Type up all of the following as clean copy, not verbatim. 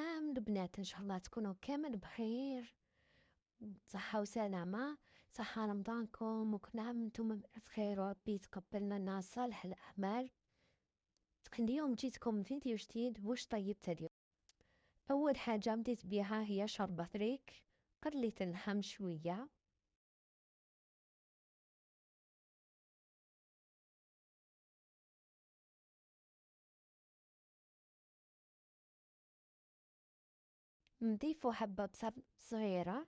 كامل البنات إن شاء الله تكونوا كامل بخير صحة وسلامة. صحة رمضانكم وكل عام وانتم بألف خير وربي يتقبل لنا صالح الأعمال. اليوم جيتكم فيديو جديد. وش طيبت اليوم؟ أول حاجة بديت بيها هي شوربة ريك. قليت اللحم شوية، نضيفوا حبة بصل صغيرة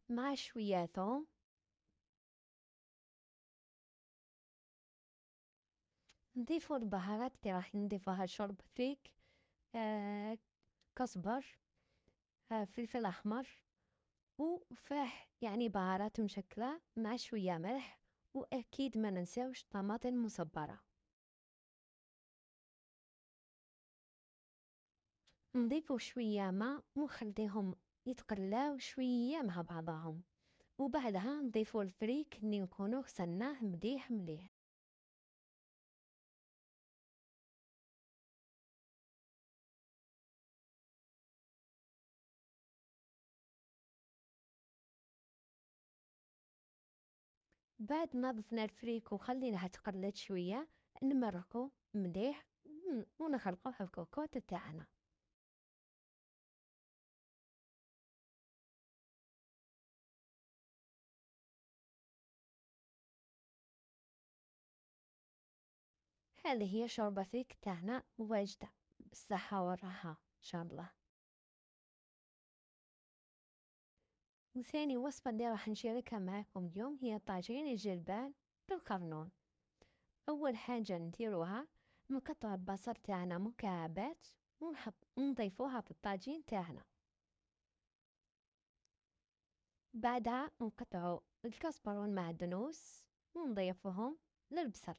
مع شوية ثوم، نضيفوا البهارات اللي راح نضيفوها لشوربة ريك. كزبر، فلفل أحمر، وفاح يعني بهارات مشكلة مع شوية ملح، وأكيد ما ننساوش طماطم مصبرة. نضيفوا شوية ماء ونخليهم يتقلاو شوية مع بعضهم، وبعدها نضيفوا الفريك اللي نكونو غسلناه مليح مليح. بعد ما ضفنا الفريك وخليناها تقلد شوية نمرقو مليح ونخلقوه في الكوكوط تاعنا. هذه هي شوربة فريك تاعنا واجدة بالصحة والراحة إن شاء الله. وثاني وصفة اللي راح نشاركها معاكم اليوم هي طاجين الجلبان بالقرنون. أول حاجة نديروها نقطع البصل تاعنا مكعبات ونضيفوها في الطاجين تاعنا. بعدها نقطعو الكزبر والمعدنوس ونضيفوهم للبصل.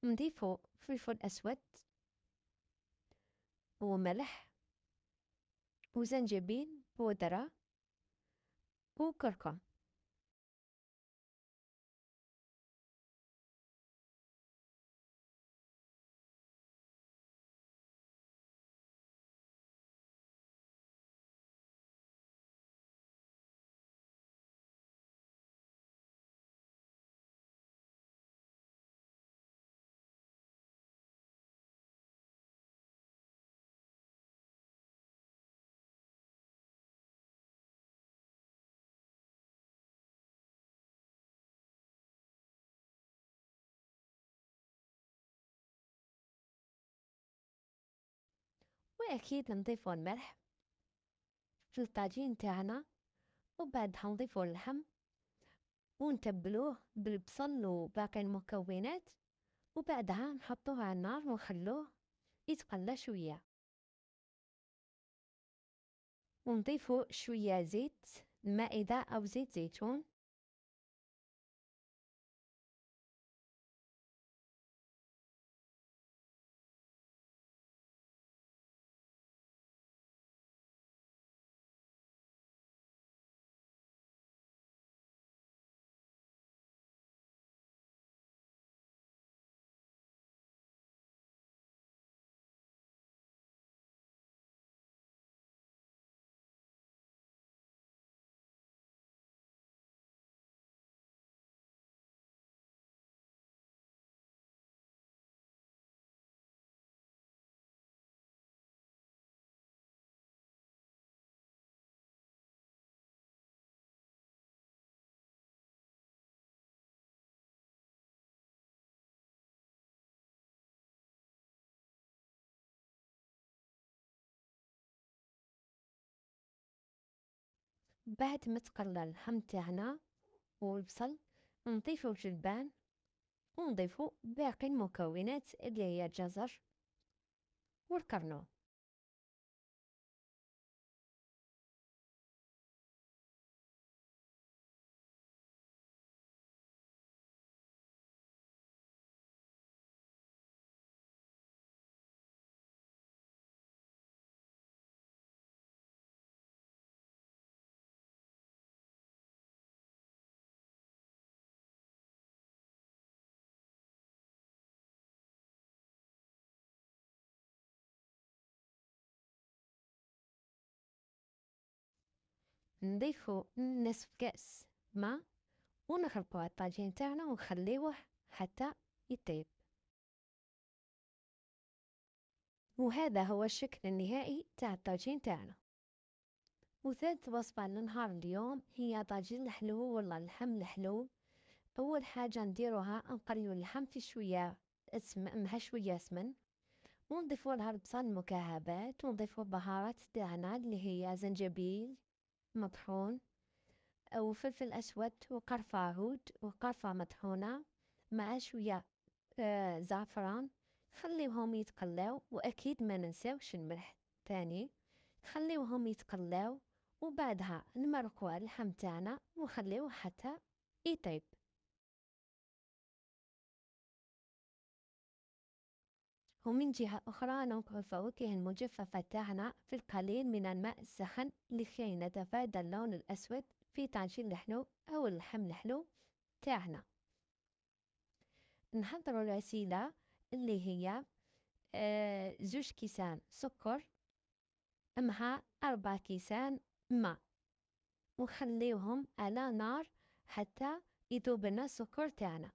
نضيفو فلفل أسود وملح وزنجبيل بودرة وكركم. وأكيد نضيفو الملح في الطاجين تاعنا، وبعدها نضيفو اللحم ونتبلوه بالبصل وباقي المكونات، وبعدها نحطوه على النار ونخلوه يتقلى شوية، ونضيفو شوية زيت المائدة أو زيت زيتون. بعد ما تقلى اللحم تاعنا والبصل نضيفو الجلبان ونضيفو باقي المكونات اللي هي الجزر والكرنون. نضيفو نصف كأس ماء ونخلطو الطاجين تاعنا ونخليوه حتى يطيب. وهذا هو الشكل النهائي تاع الطاجين تاعنا. وثالث وصفة لنهار اليوم هي طاجين الحلو ولا اللحم الحلو. أول حاجة نديروها نقليو اللحم في شوية مع شوية سمن، ونضيفو لها البصل مكعبات، ونضيفو بهارات تاعنا اللي هي زنجبيل مطحون أو فلفل أسود وقرفة عود وقرفة مطحونة مع شوية زعفران. خليوهم يتقلاو، وأكيد ما ننساوش الملح تاني. خليوهم يتقلاو وبعدها نمرقو اللحم تاعنا ونخليوه حتى يطيب. ومن جهة أخرى ننقل الفواكه المجففة تاعنا في القليل من الماء السخن لكي نتفادى اللون الأسود في طاجين الحلو أو اللحم الحلو تاعنا. نحضروا العسيلة اللي هي 2 كيسان سكر مع 4 كيسان ماء، ونخليوهم على نار حتى يذوب لنا السكر تاعنا.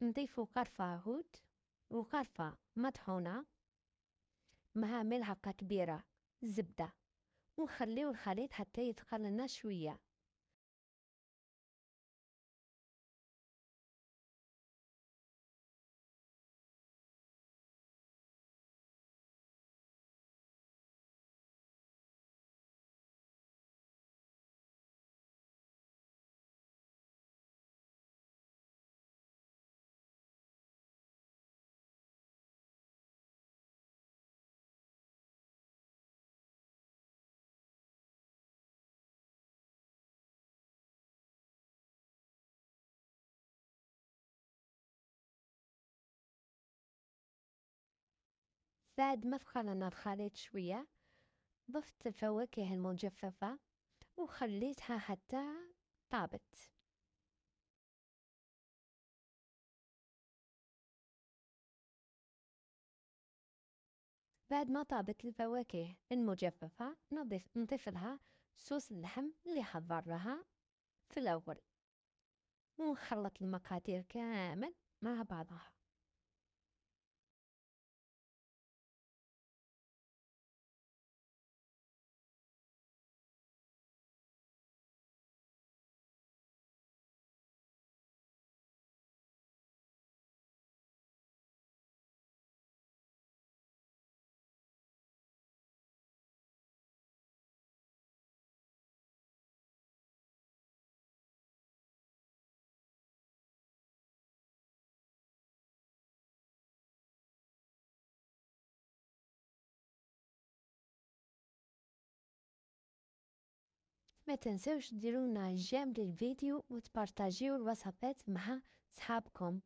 نضيفوا قرفة عود وقرفة مطحونة مع ملعقة كبيرة زبدة، ونخليو الخليط حتى يتقلنا شوية. بعد ما ثخلنا الخليط شوية ضفت الفواكه المجففة وخليتها حتى طابت. بعد ما طابت الفواكه المجففة نضيف لها صوص اللحم اللي حضرناها في الأول، ونخلط المقادير كامل مع بعضها. ما تنسوش ديرونا جيم للفيديو وتبارتاجيو الوصفات مع صحابكم.